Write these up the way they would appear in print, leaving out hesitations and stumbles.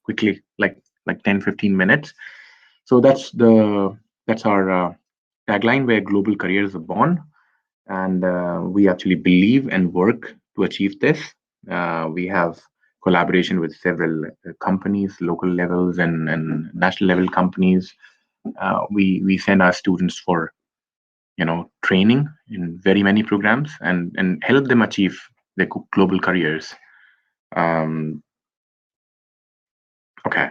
quickly, like 10-15 minutes. So that's our tagline, where global careers are born, and we actually believe and work to achieve this. We have collaboration with several companies, local levels and national level companies. We send our students for training in very many programs, and help them achieve their global careers. Um, okay,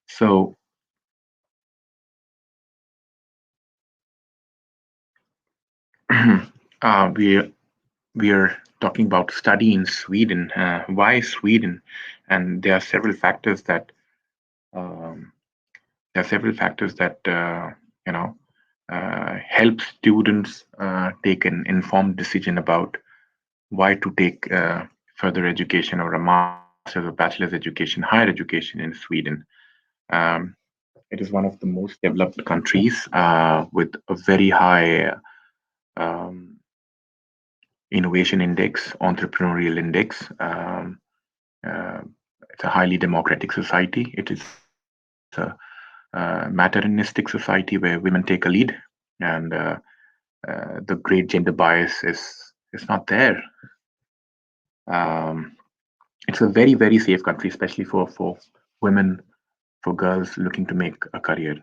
so we are talking about study in Sweden. Why Sweden? And there are several factors that um, you know help students take an informed decision about why to take further education, or a master's or bachelor's education, higher education in Sweden. Um, it is one of the most developed countries with a very high um, innovation index, entrepreneurial index. Uh, it's a highly democratic society. It is a materialistic society where women take a lead, and the great gender bias is not there. Um, it's a very, very safe country, especially for women, for girls looking to make a career.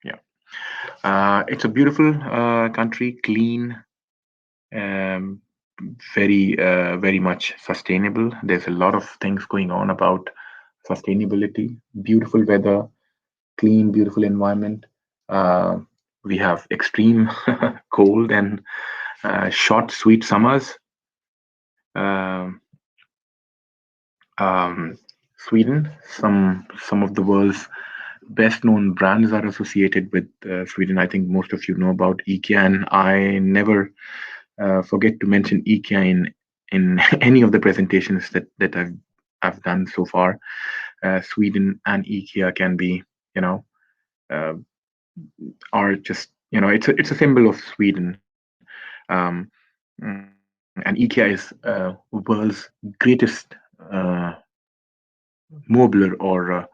Yeah, it's a beautiful country, clean, um, very much sustainable. There's a lot of things going on about sustainability. Beautiful weather, clean, beautiful environment. Uh, we have extreme cold and short, sweet summers. Um, Sweden, some of the world's best known brands are associated with Sweden. I think most of you know about IKEA, and I never forget to mention IKEA in any of the presentations that I've done so far. Sweden and IKEA can be, uh, are just, it's a symbol of Sweden. Mm, and IKEA is world's greatest mobler or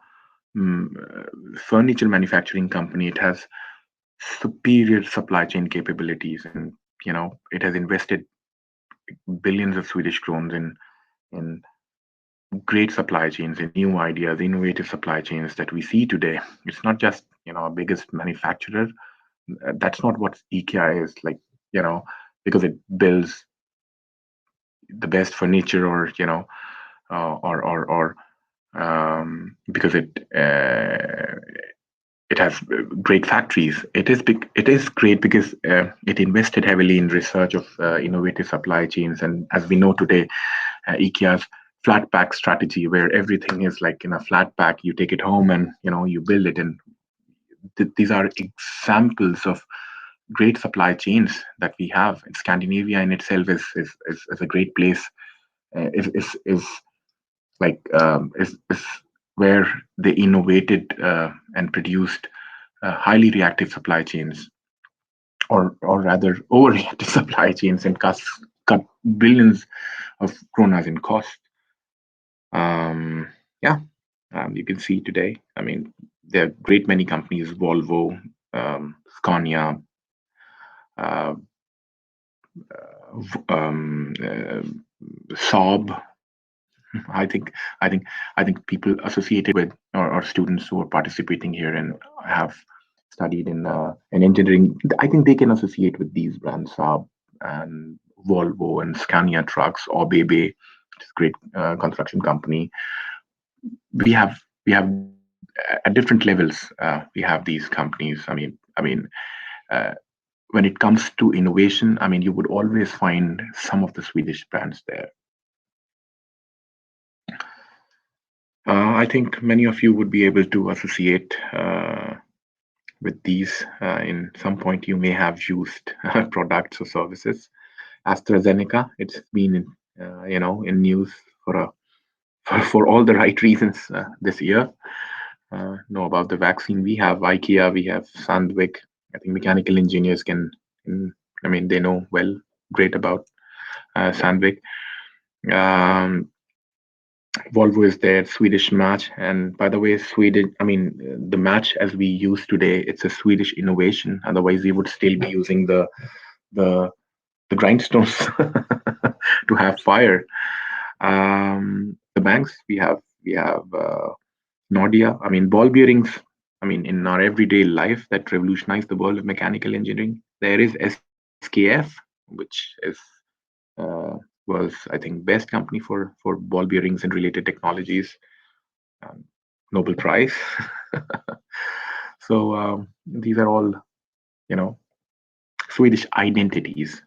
furniture manufacturing company. It has superior supply chain capabilities, and it has invested billions of Swedish crowns in great supply chains, in new ideas, innovative supply chains that we see today. It's not just our biggest manufacturer. That's not what IKEA is like. Because it builds the best furniture, or or because it has great factories. It is great because it invested heavily in research of innovative supply chains, and as we know today, IKEA's flat pack strategy, where everything is like in a flat pack, you take it home and you build it. And these are examples of great supply chains that we have. In Scandinavia in itself is a great place. Is like is where they innovated and produced highly reactive supply chains, or rather overreactive supply chains, and cut billions of kronas in cost. Yeah, you can see today. I mean, there are great many companies: Volvo, Scania, uh, Saab. I think people associated with, or students who are participating here and have studied in engineering, I think they can associate with these brands: Saab and Volvo and Scania trucks, or Bebe, which is a great construction company. We have at different levels. We have these companies. Uh, when it comes to innovation, you would always find some of the Swedish brands there. I think many of you would be able to associate with these. In some point, you may have used products or services. AstraZeneca, it's been in news for for all the right reasons this year. Know about the vaccine. We have IKEA, we have Sandvik. I think mechanical engineers they know great about Sandvik. Um, Volvo is there, Swedish match. And by the way, Sweden, I mean, the match as we use today, it's a Swedish innovation. Otherwise, we would still be using the the grindstones to have fire. The banks we have Nordia. I mean, ball bearings. I mean, in our everyday life, that revolutionized the world of mechanical engineering. There is SKF, which is uh, was I think best company for ball bearings and related technologies. Um, Nobel Prize. So these are all you know Swedish identities.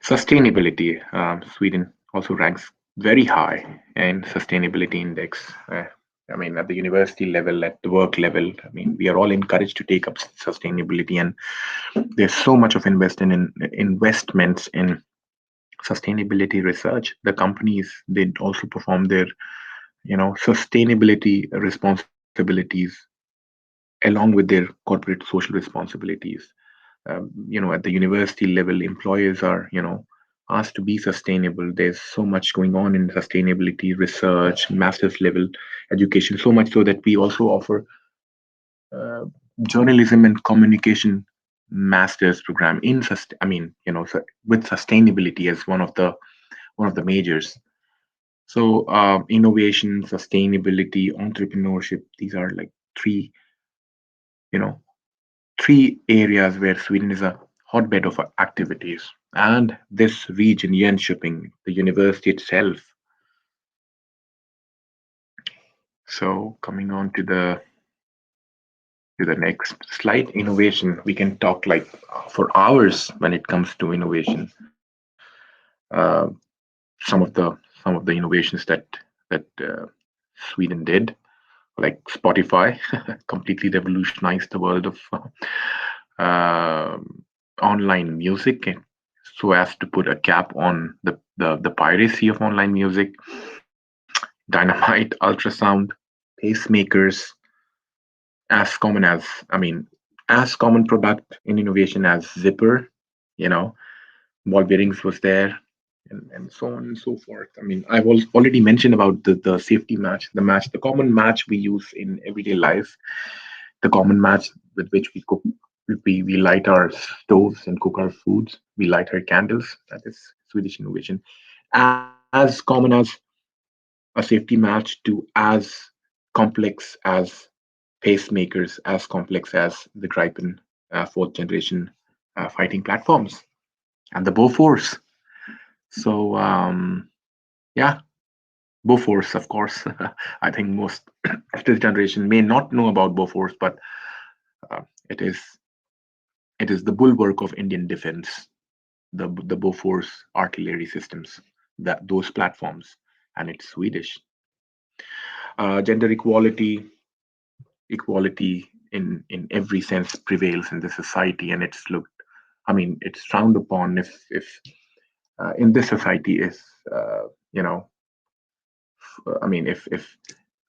Sustainability. Sweden also ranks very high in sustainability index. I mean, at the university level, at the work level, I mean, we are all encouraged to take up sustainability, and there's so much of investments in sustainability research. The companies they also perform their sustainability responsibilities along with their corporate social responsibilities. At the university level, employers are asked to be sustainable. There's so much going on in sustainability research, master's level education, so much so that we also offer journalism and communication master's program in with sustainability as one of the majors. So innovation, sustainability, entrepreneurship, these are like you know three areas where Sweden is a hotbed of activities. And this region, Jönköping, the university itself. So coming on to the next slide, innovation. We can talk like for hours when it comes to innovation. Uh, some of the innovations that Sweden did, like Spotify, completely revolutionized the world of uh, online music, so as to put a cap on the piracy of online music. Dynamite, ultrasound, pacemakers, as common as common product in innovation as zipper, you know, ball bearings was there, and so on and so forth. I mean, I've already mentioned about the safety match, the common match we use in everyday life, the common match with which we cook. We light our stoves and cook our foods. We light our candles. That is Swedish innovation. As common as a safety match to as complex as pacemakers, as complex as the Gripen fourth generation fighting platforms, and the Bofors. So yeah, Bofors, of course. I think most of this generation may not know about Bofors, but uh, it is it is the bulwark of Indian defense. The Bofors artillery systems, that those platforms, and it's Swedish. Gender equality in every sense prevails in the society, and it's looked. I mean, it's frowned upon if in this society is you know if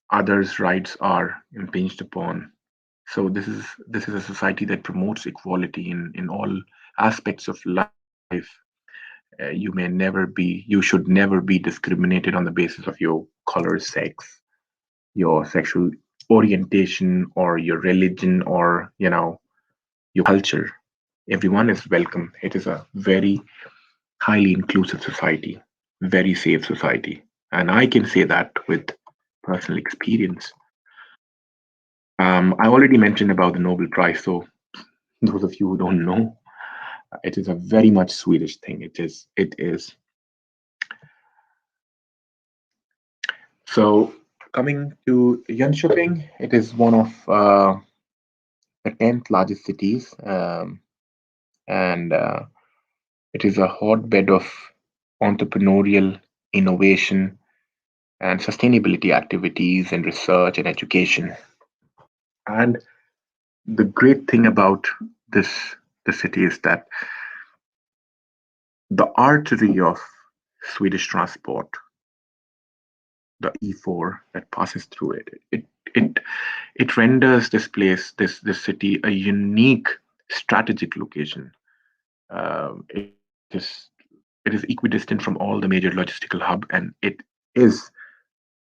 others' rights are impinged upon. So this is a society that promotes equality in all aspects of life. You should never be discriminated on the basis of your color, sex, your sexual orientation, or your religion, or your culture. Everyone is welcome. It is a very highly inclusive society, very safe society, and I can say that with personal experience. I already mentioned about the Nobel Prize, so those of you who don't know, it is a very much Swedish thing. It is. So coming to Jönköping, it is one of the 10th largest cities, and it is a hotbed of entrepreneurial innovation and sustainability activities and research and education. And the great thing about this the city is that the artery of Swedish transport, the E4 that passes through it it renders this place, this city, a unique strategic location. It is it is equidistant from all the major logistical hub, and it is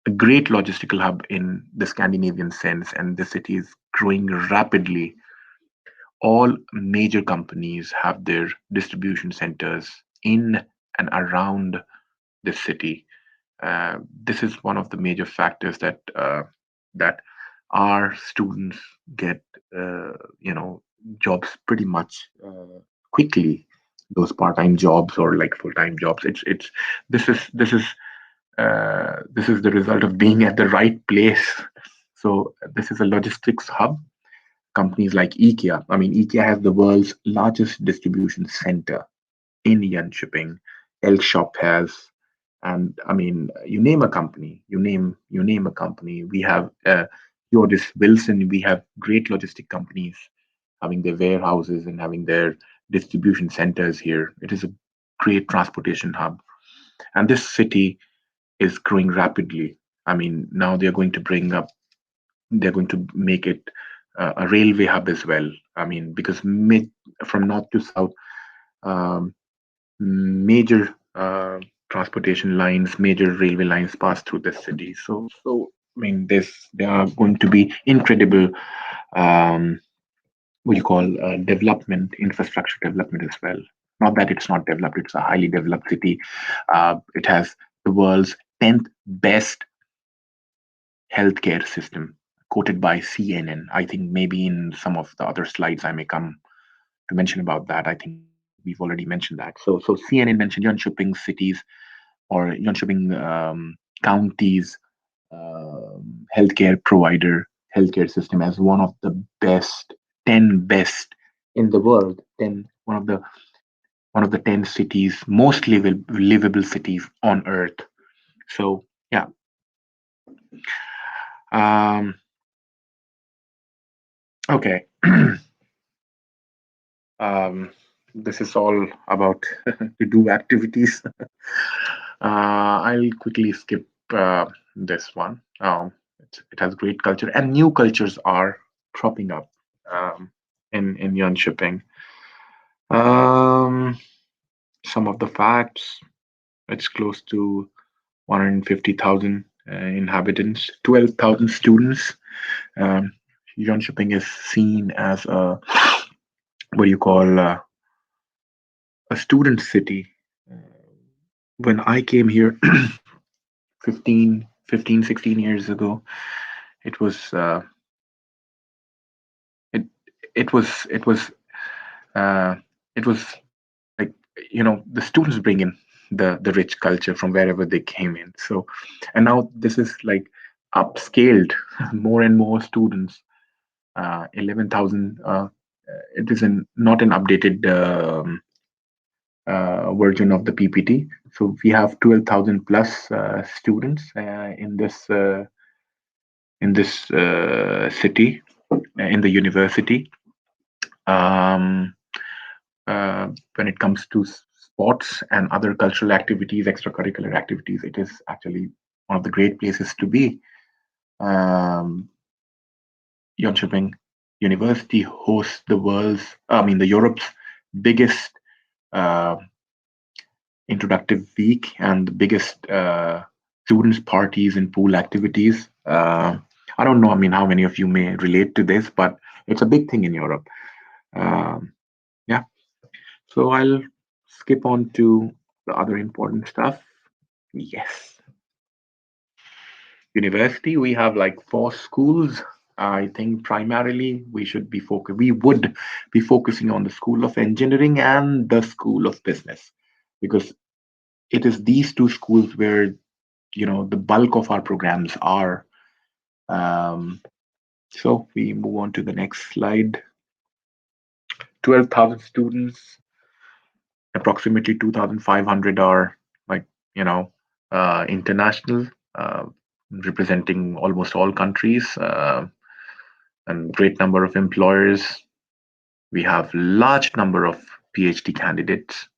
a great logistical hub in the Scandinavian sense, and the city is growing rapidly. All major companies have their distribution centers in and around this city. This is one of the major factors that our students get, jobs pretty much quickly. Those part-time jobs or like full-time jobs. It's this is the result of being at the right place. So this is a logistics hub. Companies like IKEA. I mean, IKEA has the world's largest distribution center in Jönköping. Elkshop has, and I mean, you name a company, you name a company. We have Jordis Wilson. We have great logistic companies having their warehouses and having their distribution centers here. It is a great transportation hub, and this city is growing rapidly. I mean, now they're going to make it a railway hub as well. I mean, because from north to south, um, major transportation lines, major railway lines pass through the city. So I mean, there are going to be incredible, um, what you call development, infrastructure development as well. Not that it's not developed; it's a highly developed city. It has the world's 10th best healthcare system, quoted by CNN. I think maybe in some of the other slides I may come to mention about that. I think we've already mentioned that. So CNN mentioned Jönköping cities or Jönköping counties healthcare provider, healthcare system as one of the best, 10 best in the world, 10 one of the 10 cities, most livable cities on earth. So yeah. Um, okay. um, this is all about to do activities. I'll quickly skip this one. It has great culture, and new cultures are cropping up in Jönköping. Um, some of the facts: it's close to 150,000 inhabitants, 12,000 students. Um, Jönköping is seen as a, what do you call, a student city. When I came here 16 years ago, it was it it was it was uh, it was like, the students bring in the rich culture from wherever they came in. So, and now this is like upscaled. More and more students, 11,000. It is not an updated version of the PPT. So we have 12,000 plus students in this city, in the university. Um, when it comes to sports and other cultural activities, extracurricular activities, it is actually one of the great places to be. Um, Jönköping University hosts the Europe's biggest uh, introductive week and the biggest students' parties and pool activities. I don't know, I mean, how many of you may relate to this, but it's a big thing in Europe. Um, yeah. So I'll skip on to the other important stuff. Yes. University, we have like 4 schools. I think primarily we would be focusing on the School of Engineering and the School of Business, because it is these 2 schools where the bulk of our programs are. Um, so we move on to the next slide. 12,000 students, approximately 2,500 are like international, uh, representing almost all countries, and great number of employers. We have large number of PhD candidates,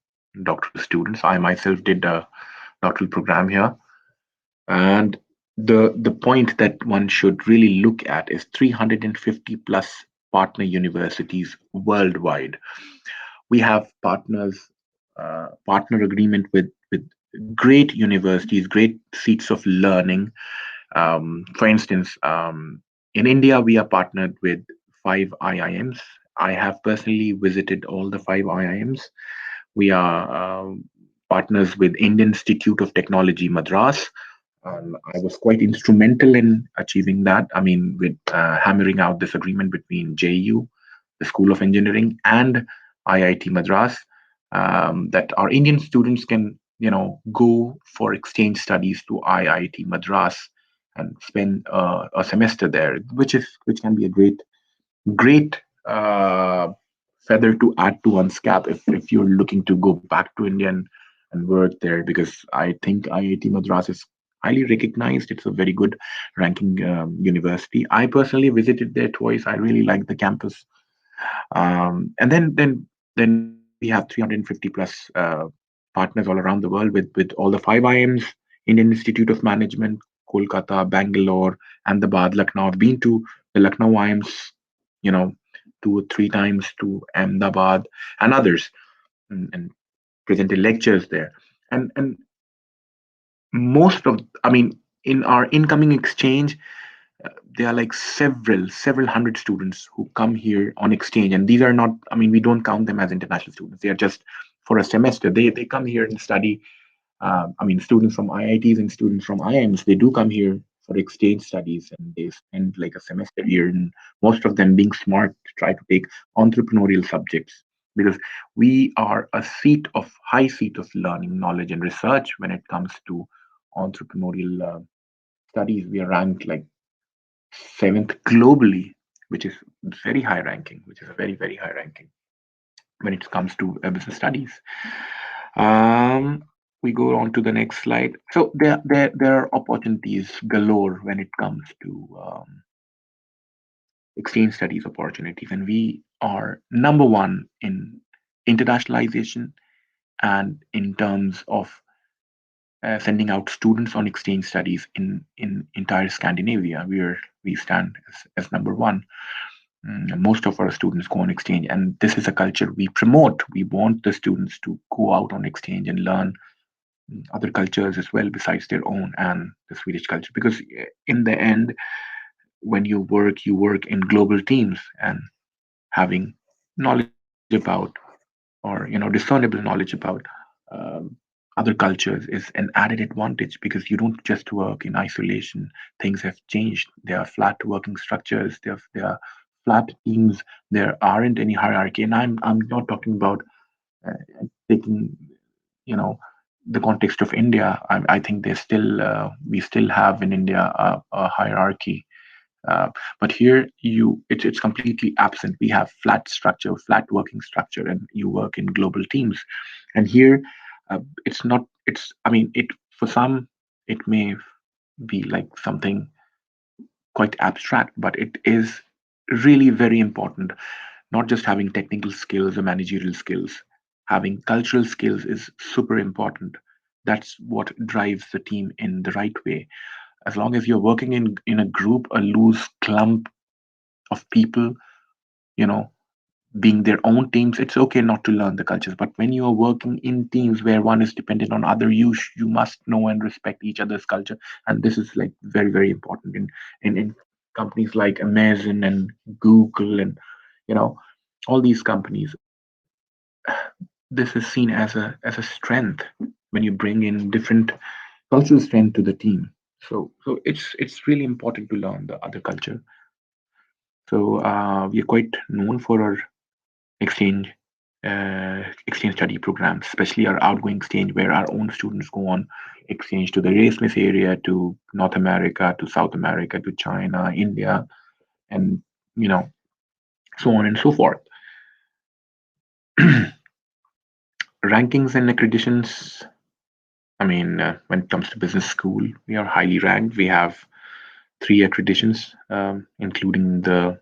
doctoral students. I myself did a doctoral program here, and the point that one should really look at is 350 plus partner universities worldwide. We have partners partner agreement with great universities, great seats of learning. For instance, in India, we are partnered with five IIMs. I have personally visited all the five IIMs. We are partners with Indian Institute of Technology, Madras. I was quite instrumental in achieving that. I mean, with hammering out this agreement between JU, the School of Engineering, and IIT Madras, that our Indian students can, go for exchange studies to IIT Madras and spend a semester there, which can be a great feather to add to one's cap if you're looking to go back to India and work there, because I think IIT Madras is highly recognized. It's a very good ranking university. I personally visited there twice. I really like the campus. And then we have 350 plus partners all around the world with all the five IIMs, Indian Institute of Management, Kolkata, Bangalore, Ahmedabad, Lucknow. I've been to the Lucknow IIMs, you know, 2 or 3 times, to Ahmedabad and others, and presented lectures there. And most of, I mean, in our incoming exchange, there are like several hundred students who come here on exchange, and these are not, I mean, we don't count them as international students. They are just for a semester. They come here and study. I mean, students from IITs and students from IIMs, they do come here for exchange studies, and they spend like a semester here, and most of them, being smart, try to take entrepreneurial subjects, because we are a high seat of learning, knowledge, and research when it comes to entrepreneurial studies. We are ranked like seventh globally, which is very high ranking, which is a very high ranking when it comes to business studies. Um, we go on to the next slide. So there are opportunities galore when it comes to exchange studies opportunities, and we are number one in internationalization and in terms of sending out students on exchange studies in entire Scandinavia. We stand as number one. Most of our students go on exchange, and this is a culture we promote. We want the students to go out on exchange and learn other cultures as well besides their own and the Swedish culture, because in the end, when you work in global teams, and having knowledge about, or discernible knowledge about um, other cultures is an added advantage, because you don't just work in isolation. Things have changed. There are flat working structures. There are flat teams. There aren't any hierarchy, and I'm not talking about taking, you know the context of India. I think there's still we still have in India a hierarchy, but here it's completely absent. We have flat structure, flat working structure, and you work in global teams. And here, it's not. It's, I mean, it for some it may be like something quite abstract, but it is really very important. Not just having technical skills or managerial skills, having cultural skills is super important. That's what drives the team in the right way. As long as you're working in a group, a loose clump of people, you know, being their own teams, it's okay not to learn the cultures. But when you are working in teams where one is dependent on other, you must know and respect each other's culture. And this is like very important in companies like Amazon and Google, and you know all these companies. This is seen as a strength when you bring in different cultural strength to the team. So it's really important to learn the other culture. So we are quite known for our exchange exchange study programs, especially our outgoing exchange, where our own students go on exchange to the Erasmus area, to North America, to South America, to China, India, and you know so on and so forth. Rankings and accreditations. I mean, when it comes to business school, we are highly ranked. We have 3 accreditations, including the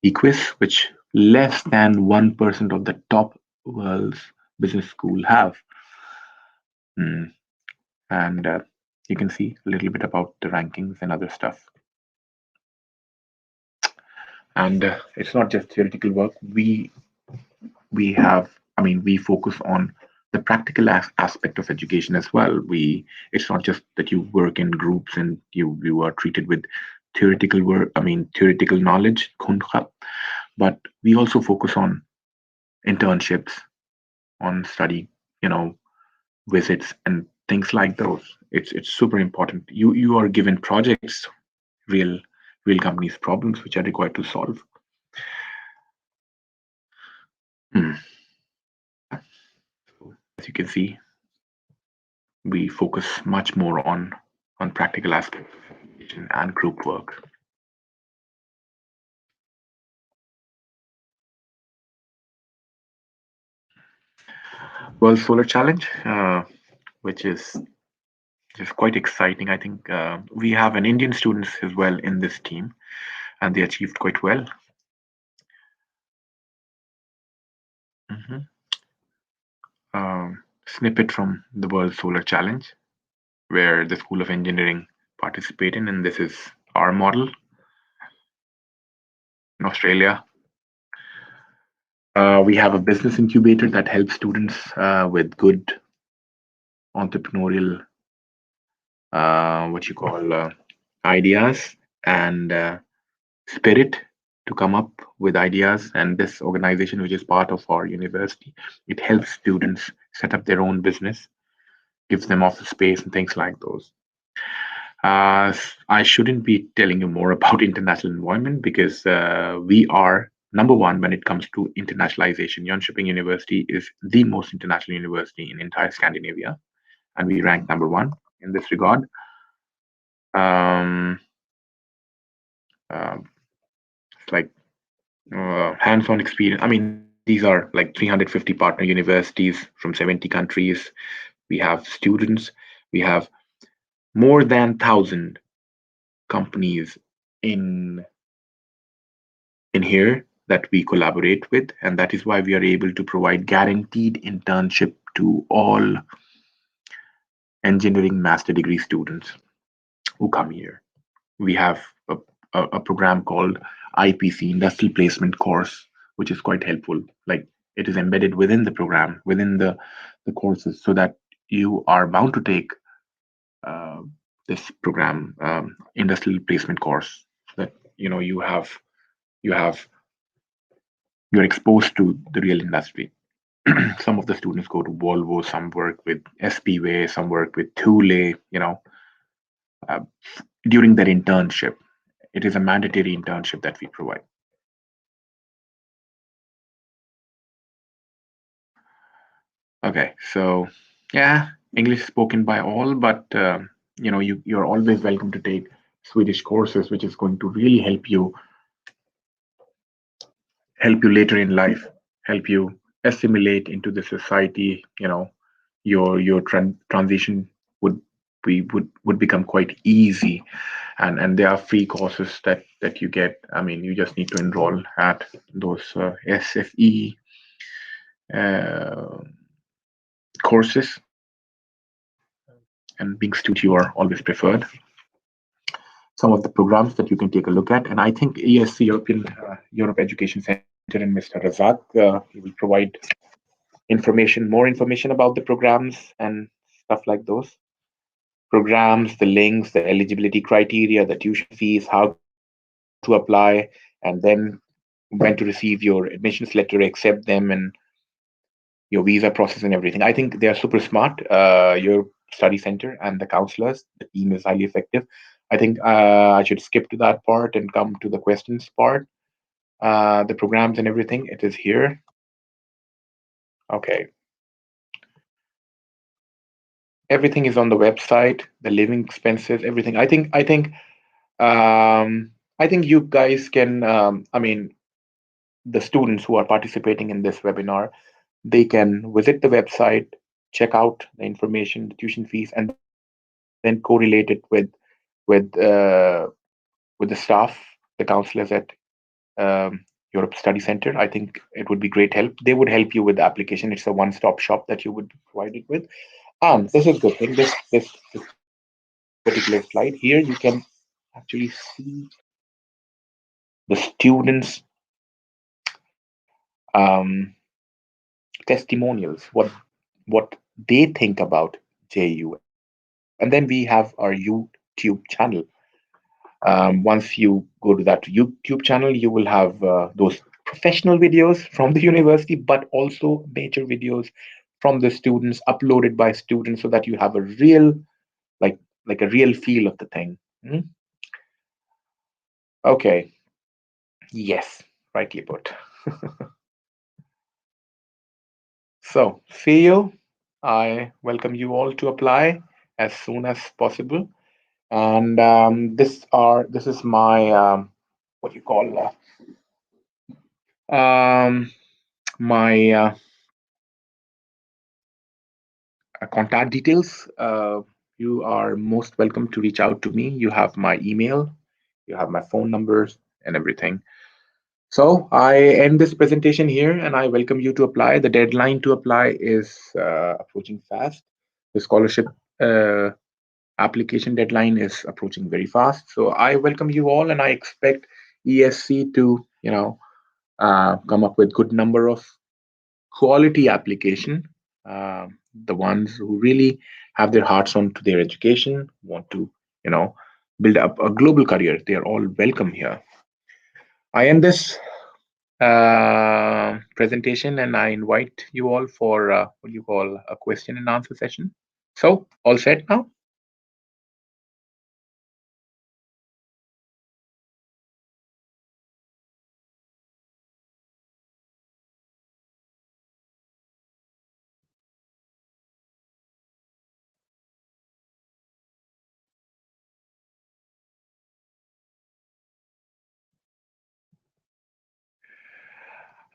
EQUIS, which less than 1% of the top world's business school have. Mm, And you can see a little bit about the rankings and other stuff. And it's not just theoretical work. We have, I mean, we focus on the practical aspect of education as well. It's not just that you work in groups and you are treated with theoretical work. I mean theoretical knowledge, but we also focus on internships, on study, you know, visits and things like those. It's super important. You are given projects, real real companies problems which are required to solve. Hmm. So as you can see, we focus much more on practical aspects of education and group work. World Solar Challenge, which is just quite exciting. I think we have an Indian students as well in this team, and they achieved quite well. Mhm. Snippet from the World Solar Challenge, where the School of Engineering participated, and this is our model in Australia. We have a business incubator that helps students with good entrepreneurial, what you call, ideas and spirit to come up with ideas. And this organization, which is part of our university, it helps students set up their own business, gives them office space and things like those. I shouldn't be telling you more about international environment because we are number one when it comes to internationalization. Jönköping University is the most international university in entire Scandinavia, and we rank number one in this regard. Um, it's like hands-on experience. I mean, these are like 350 partner universities from 70 countries. We have students. We have more than 1,000 companies in in here that we collaborate with, and that is why we are able to provide guaranteed internship to all engineering master degree students who come here. We have a program called IPC, Industrial Placement Course, which is quite helpful. Like it is embedded within the program, within the courses, so that you are bound to take uh, this program, industrial placement course, so that you have you're exposed to the real industry. Some of the students go to Volvo, some work with SPWay, some work with Thule, uh, during their internship. It is a mandatory internship that we provide. Okay, so yeah, English is spoken by all, but you're always welcome to take Swedish courses, which is going to really help you later in life, help you assimilate into the society. Your transition would would become quite easy, and there are free courses that you get. I mean, you just need to enroll at those SFE uh, courses, and being student you are always preferred. Some of the programs that you can take a look at, and I think ESC, Europe Education Center, and Mr. Razak, he will provide more information about the programs and stuff like those programs, the links, the eligibility criteria, the tuition fees, how to apply, and then when to receive your admissions letter, accept them, and your visa process and everything. I think they are super smart. Your study center and the counselors, the team is highly effective. I think I should skip to that part and come to the questions part. The programs and everything, it is here. Okay, everything is on the website. The living expenses, everything. Um, I think you guys can. I mean, the students who are participating in this webinar, they can visit the website, check out the information, the tuition fees, and then correlate it with with the staff, the counselors at Europe Study Center. I think it would be great help. They would help you with the application. It's a one-stop shop that you would be provided with. And this is good thing. This particular slide here, you can actually see the students' um, testimonials. What what they think about JU. And then we have our YouTube channel. Once you go to that YouTube channel, you will have those professional videos from the university, but also major videos from the students uploaded by students, so that you have a real, like like a real feel of the thing. Hmm? Okay. Yes, rightly put. So, see you. I welcome you all to apply as soon as possible. And this is my what you call my contact details. You are most welcome to reach out to me. You have my email, you have my phone numbers, and everything. So I end this presentation here, and I welcome you to apply. The deadline to apply is approaching fast. The scholarship uh, application deadline is approaching very fast. So I welcome you all, and I expect ESC to, come up with good number of quality application. The ones who really have their hearts on to their education, want to, you know, build up a global career. They are all welcome here. I end this presentation, and I invite you all for what you call a question and answer session. So, all set now?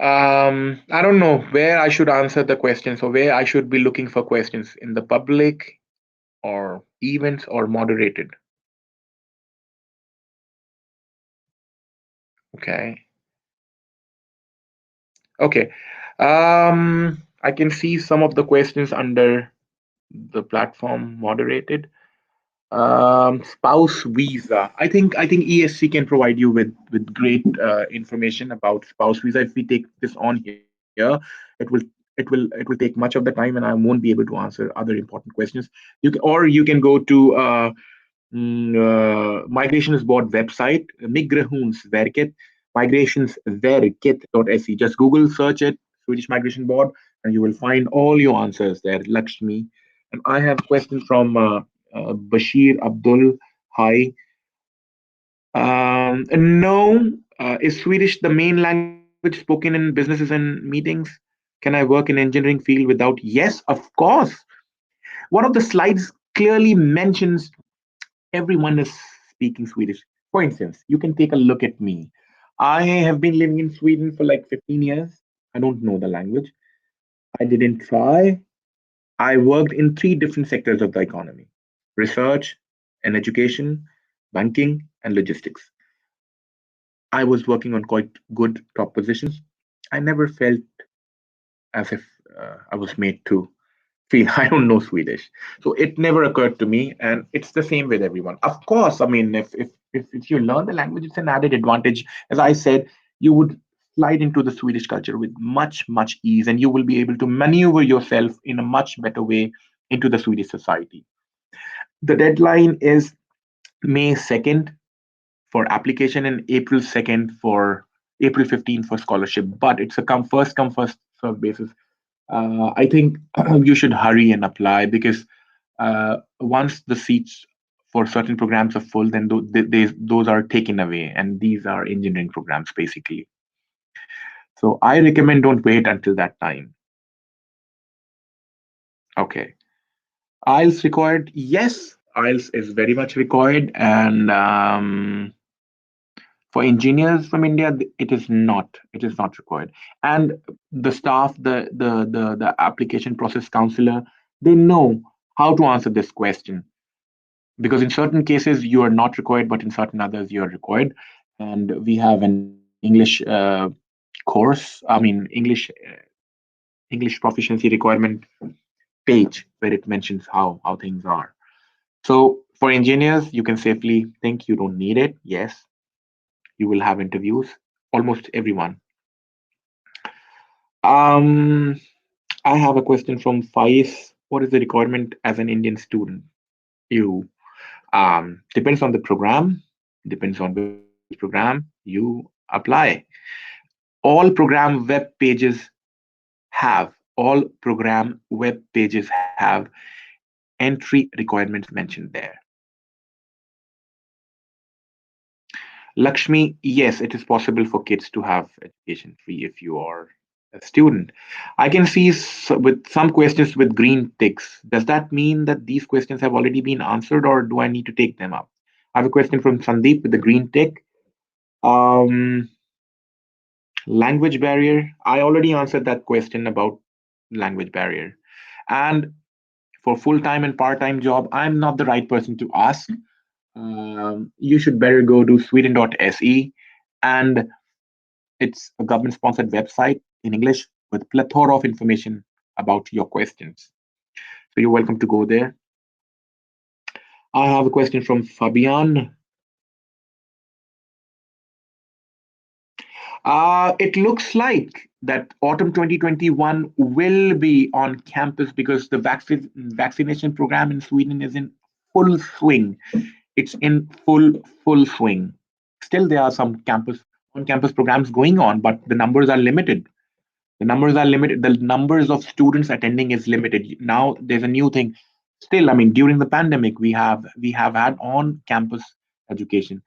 I don't know where I should answer the questions, or where I should be looking for questions, in the public or events or moderated. Okay. Okay. I can see some of the questions under the platform moderated. Spouse visa. I think ESC can provide you with great information about spouse visa. If we take this on here, it will take much of the time, and I won't be able to answer other important questions. You can go to Migrationsboard website, Migrationsverket, migrationsverket.se. Just Google search it, Swedish Migration Board, and you will find all your answers there, Lakshmi. And I have questions from Bashir Abdul. Hi. No, is Swedish the main language spoken in businesses and meetings? Can I work in engineering field without? Yes, of course. One of the slides clearly mentions everyone is speaking Swedish. For instance, you can take a look at me. I have been living in Sweden for like 15 years. I don't know the language. I didn't try. I worked in three different sectors of the economy: research and education, banking, and logistics. I was working on quite good top positions. I never felt as if I was made to feel I don't know Swedish. So it never occurred to me, and it's the same with everyone. Of course, I mean, if you learn the language, it's an added advantage. As I said, you would slide into the Swedish culture with much ease, and you will be able to maneuver yourself in a much better way into the Swedish society. The deadline is May 2nd for application, and April 15th for scholarship. But it's a come first serve basis. I think you should hurry and apply, because once the seats for certain programs are full, then those are taken away, and these are engineering programs basically. So I recommend don't wait until that time. Okay. IELTS required? Yes, IELTS is very much required, and for engineers from India, it is not. It is not required. And the staff, the application process counselor, they know how to answer this question, because in certain cases you are not required, but in certain others you are required. And we have an English course. I mean, English proficiency requirement page where it mentions how things are. So for engineers, you can safely think you don't need it. Yes, you will have interviews. Almost everyone. Um, I have a question from Faiz. What is the requirement as an Indian student? You depends on the program, depends on which program you apply. All program web pages have entry requirements mentioned there. Lakshmi, yes, it is possible for kids to have education free if you are a student. I can see with some questions with green ticks. Does that mean that these questions have already been answered, or do I need to take them up? I have a question from Sandeep with the green tick. Um, Language barrier. I already answered that question about language barrier. And for full time and part time job, I'm not the right person to ask. You should better go to sweden.se, and it's a government sponsored website in English with plethora of information about your questions. So you're welcome to go there. I have a question from Fabian. It looks like that autumn 2021 will be on campus because the vaccination program in Sweden is in full swing. It's in full swing. Still, there are some campus on campus programs going on, but the numbers are limited. The numbers are limited. The numbers of students attending is limited. Now there's a new thing. Still, I mean, during the pandemic, we have had on campus education,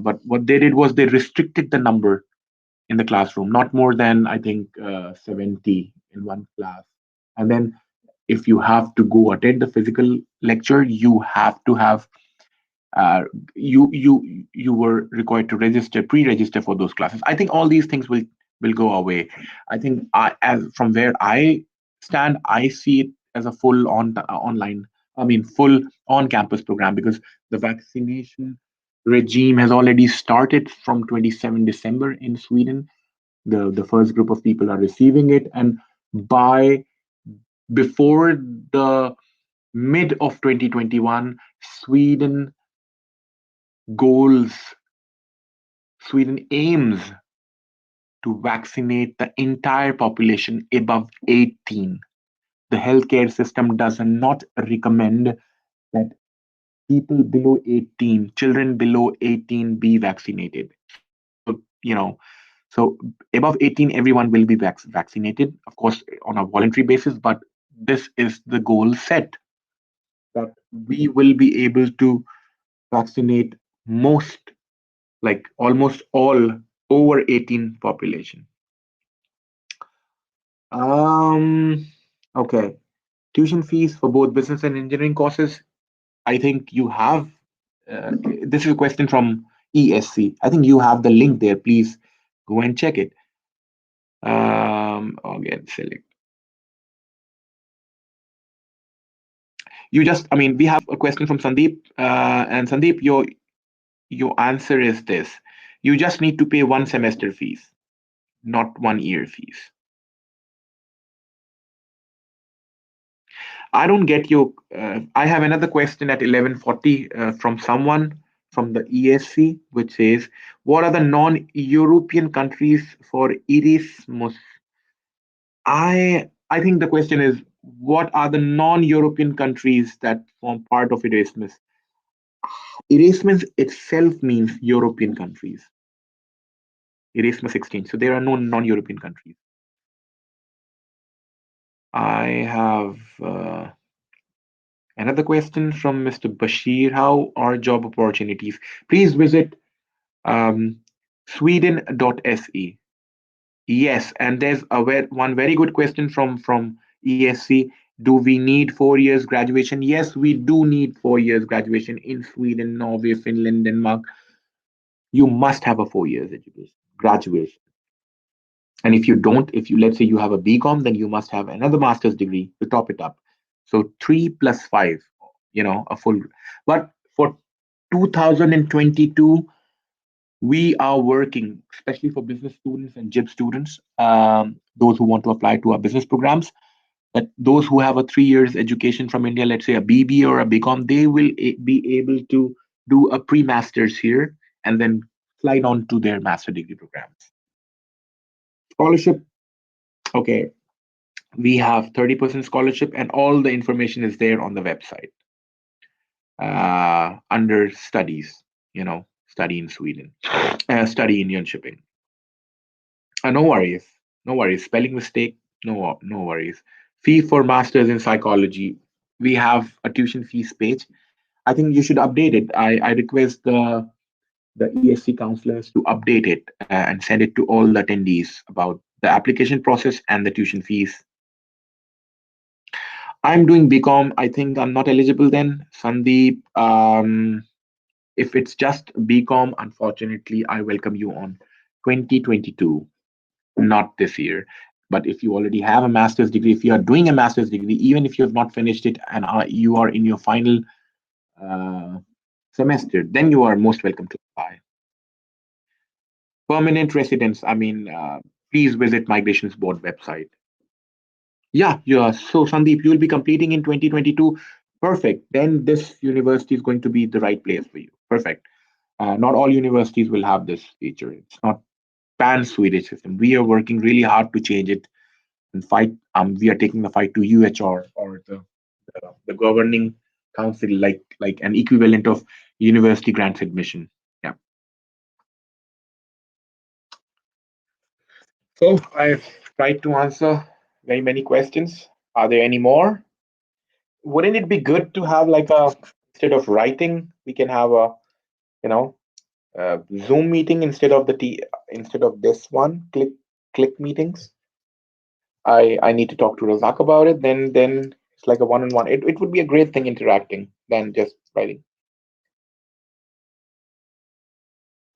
but what they did was they restricted the number in the classroom, not more than I think 70 in one class. And then if you have to go attend the physical lecture, you have to have uh, you were required to pre-register for those classes. I think all these things will go away. I think as from where I stand, I see it as a full online. I mean, full on-campus program because the vaccination regime has already started from 27 December in Sweden. The first group of people are receiving it, and by before the mid of 2021, goals Sweden aims to vaccinate the entire population above 18. The healthcare system does not recommend that people below 18, children below 18 be vaccinated. So, so above 18, everyone will be vaccinated, of course, on a voluntary basis, but this is the goal set that we will be able to vaccinate most, like almost all over 18 population. Um, okay. Tuition fees for both business and engineering courses. I think you have. This is a question from ESC. I think you have the link there. Please go and check it. Again, select. You just. I mean, we have a question from Sandeep. And Sandeep, your answer is this: you just need to pay one semester fees, not 1 year fees. I don't get you. I have another question at 11:40 from someone from the ESC, which says, "What are the non-European countries for Erasmus?" I think the question is, what are the non-European countries that form part of Erasmus? Erasmus itself means European countries. Erasmus exchange. So there are no non-European countries. I have. Another question from Mr. Bashir. How are job opportunities? Please visit um, sweden.se. Yes, and there's one very good question from ESC. Do we need 4 years graduation? Yes, we do need 4 years graduation in Sweden, Norway, Finland, Denmark. You must have a 4 years education graduation. And if you don't, if you let's say you have a BCom, then you must have another master's degree to top it up. So 3 plus 5, a full. But for 2022, we are working, especially for business students and JIB students, those who want to apply to our business programs, that those who have a 3 years education from India, let's say a BB or a BCom, they will be able to do a pre-masters here and then slide on to their master degree programs. Scholarship, okay. We have 30% scholarship, and all the information is there on the website under studies, study in Sweden, study Indian shipping. No worries, no worries. Spelling mistake, no worries. Fee for masters in psychology. We have a tuition fees page. I think you should update it. I request the ESC counselors to update it and send it to all the attendees about the application process and the tuition fees. I'm doing BCom. I think I'm not eligible then. Sandeep, if it's just BCom, unfortunately, I welcome you on 2022, not this year. But if you already have a master's degree, if you are doing a master's degree, even if you have not finished it and you are in your final uh, semester, then you are most welcome to apply. Permanent residence, I mean, please visit Migrations Board website. Yeah, yeah. So Sandeep, you will be completing in 2022. Perfect. Then this university is going to be the right place for you. Perfect. Not all universities will have this feature. It's not pan Swedish system. We are working really hard to change it and fight. We are taking the fight to UHR or the governing council, like an equivalent of university grants admission. Yeah. So I've tried to answer very many questions. Are there any more? Wouldn't it be good to have like a instead of writing, we can have a you know Zoom meeting instead of this one click meetings. I need to talk to Razak about it. Then it's like a one-on-one. It would be a great thing interacting than just writing.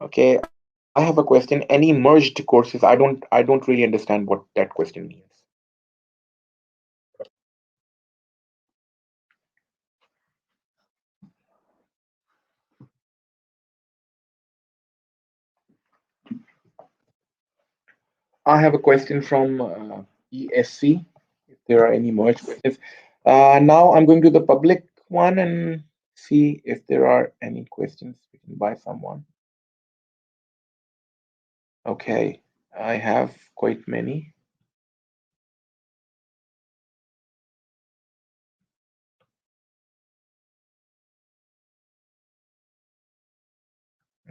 Okay, I have a question. Any merged courses? I don't really understand what that question means. I have a question from ESC. If there are any merged questions. Now I'm going to the public one and see if there are any questions written by someone. Okay, I have quite many.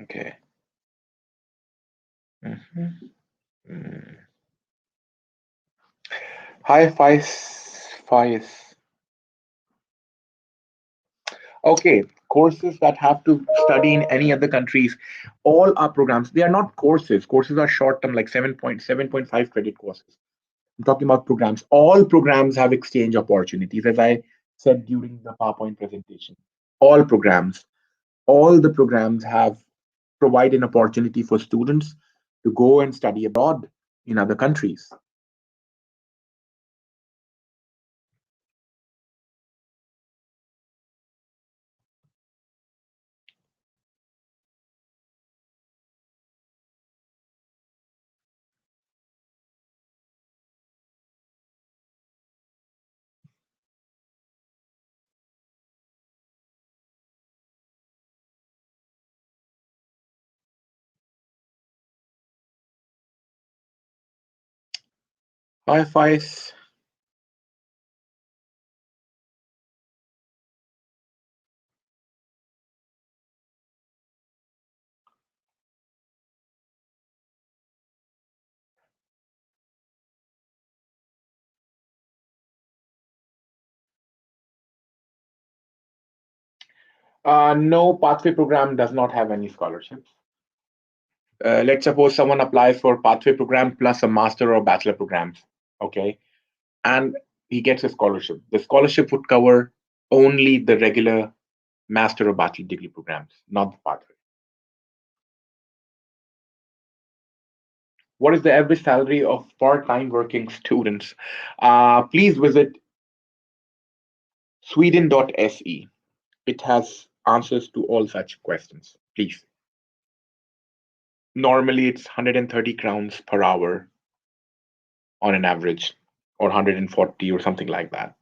Okay. Mhm. Mm. Hi, Faiz. Okay, courses that have to study in any other countries. All our programs, they are not courses. Courses are short term, like 7.5 credit courses. I'm talking about programs. All programs have exchange opportunities, as I said during the PowerPoint presentation. All programs, all the programs have provide an opportunity for students to go and study abroad in other countries. Hi, Faiz. No, pathway program does not have any scholarships. Let's suppose someone applies for pathway program plus a master or bachelor programs, okay, and he gets a scholarship. The scholarship would cover only the regular master or bachelor degree programs, not the pathway. What is the average salary of part-time working students? Please visit sweden.se. It has answers to all such questions. Please. Normally, it's 130 crowns per hour on an average, or 140 or something like that.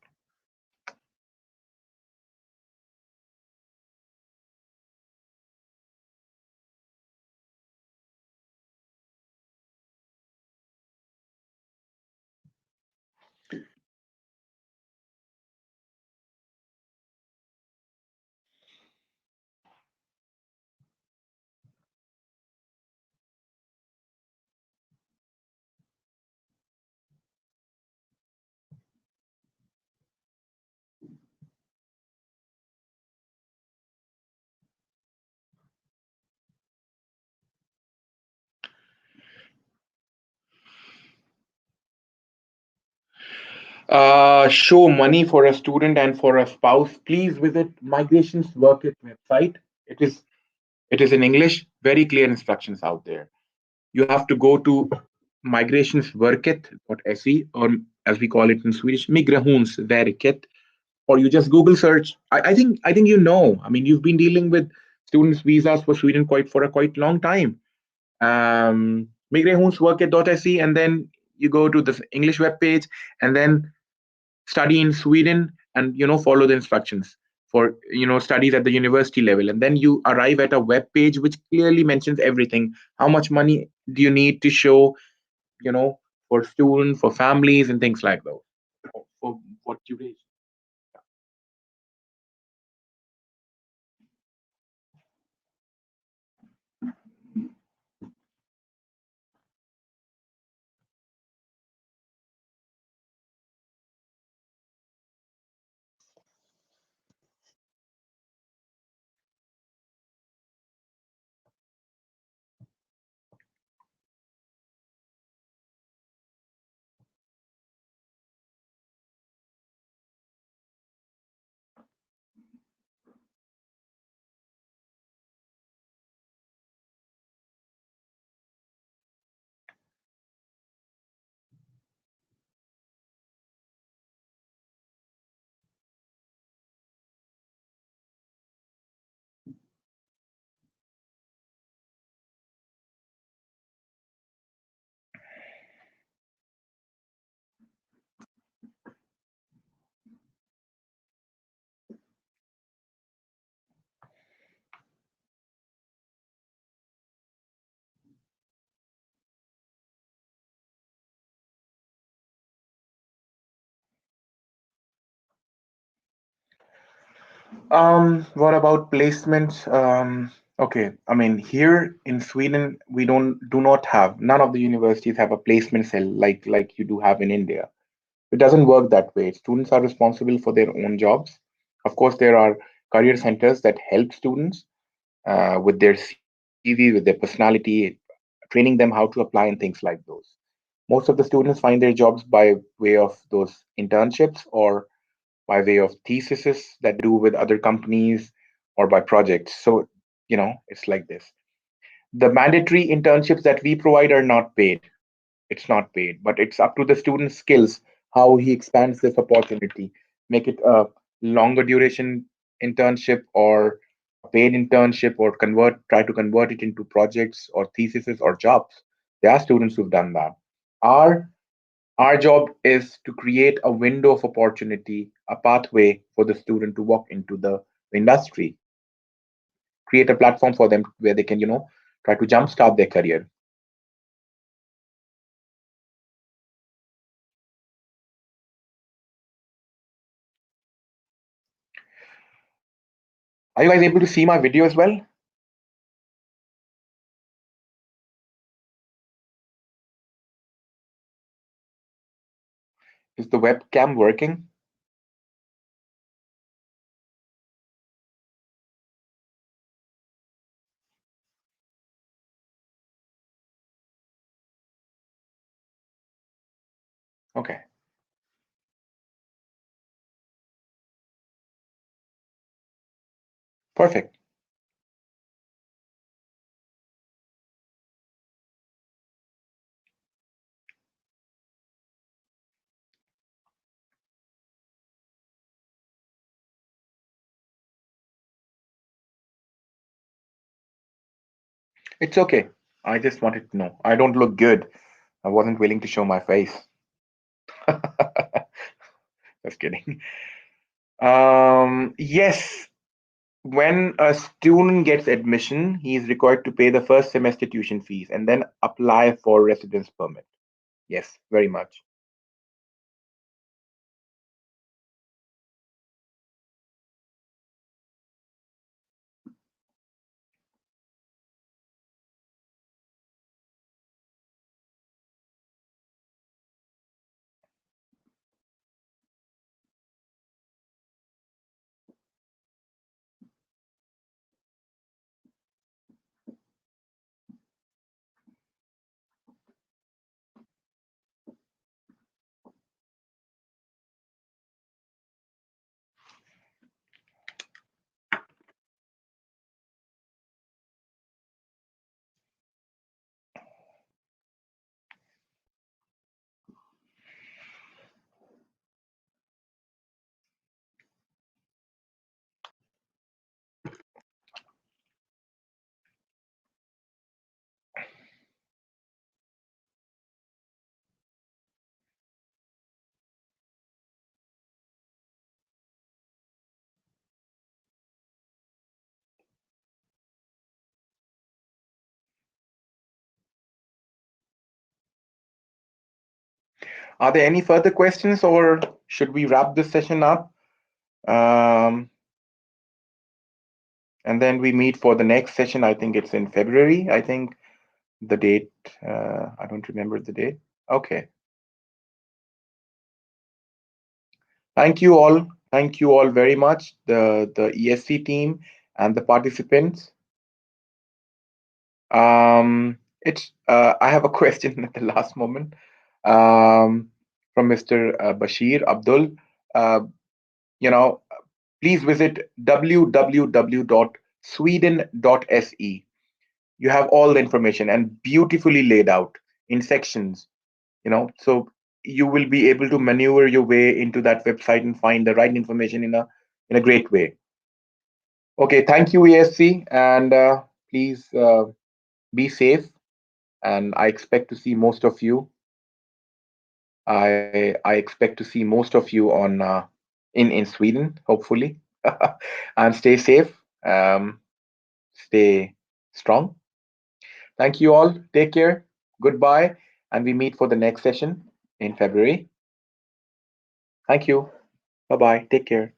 Show money for a student and for a spouse. Please visit Migrations Work It website. It is it is in English. Very clear instructions out there. You have to go to migrationsverket.se, or as we call it in Swedish, Migrationsverket, or you just Google search. I think you know. I mean, you've been dealing with students' visas for Sweden for a quite long time. Migrationsverket.se, and then you go to the English web page, and then study in Sweden, and follow the instructions for studies at the university level, and then you arrive at a web page which clearly mentions everything. How much money do you need to show, you know, for students, for families, and things like those. For what duration? What about placements? Okay, I mean, here in Sweden, we do not have, none of the universities have a placement cell like you do have in India. It doesn't work that way. Students are responsible for their own jobs. Of course, there are career centers that help students with their CV, with their personality, training them how to apply and things like those. Most of the students find their jobs by way of those internships, or by way of theses that they do with other companies, or by projects. So, it's like this. The mandatory internships that we provide are not paid. It's not paid, but it's up to the student's skills how he expands this opportunity, make it a longer duration internship, or a paid internship, or try to convert it into projects or theses or jobs. There are students who've done that. Our our job is to create a window of opportunity, a pathway for the student to walk into the industry, create a platform for them where they can, try to jumpstart their career. Are you guys able to see my video as well? Is the webcam working? Okay, perfect. It's okay. I just wanted to know. I don't look good. I wasn't willing to show my face. Just kidding. Yes, when a student gets admission, he is required to pay the first semester tuition fees and then apply for residence permit. Yes, very much. Are there any further questions, or should we wrap this session up? And then we meet for the next session. I think it's in February. I think the date, I don't remember the date. Okay. Thank you all. Thank you all very much, the ESC team and the participants. I have a question at the last moment from Mr. Bashir Abdul. Uh, you know, please visit www.sweden.se. You have all the information and beautifully laid out in sections, so you will be able to maneuver your way into that website and find the right information in a great way. Okay, thank you, ESC, and please be safe. And I expect to see most of you. I expect to see most of you on in Sweden, hopefully, and stay safe. Stay strong. Thank you all. Take care. Goodbye, and we meet for the next session in February. Thank you. Bye bye. Take care.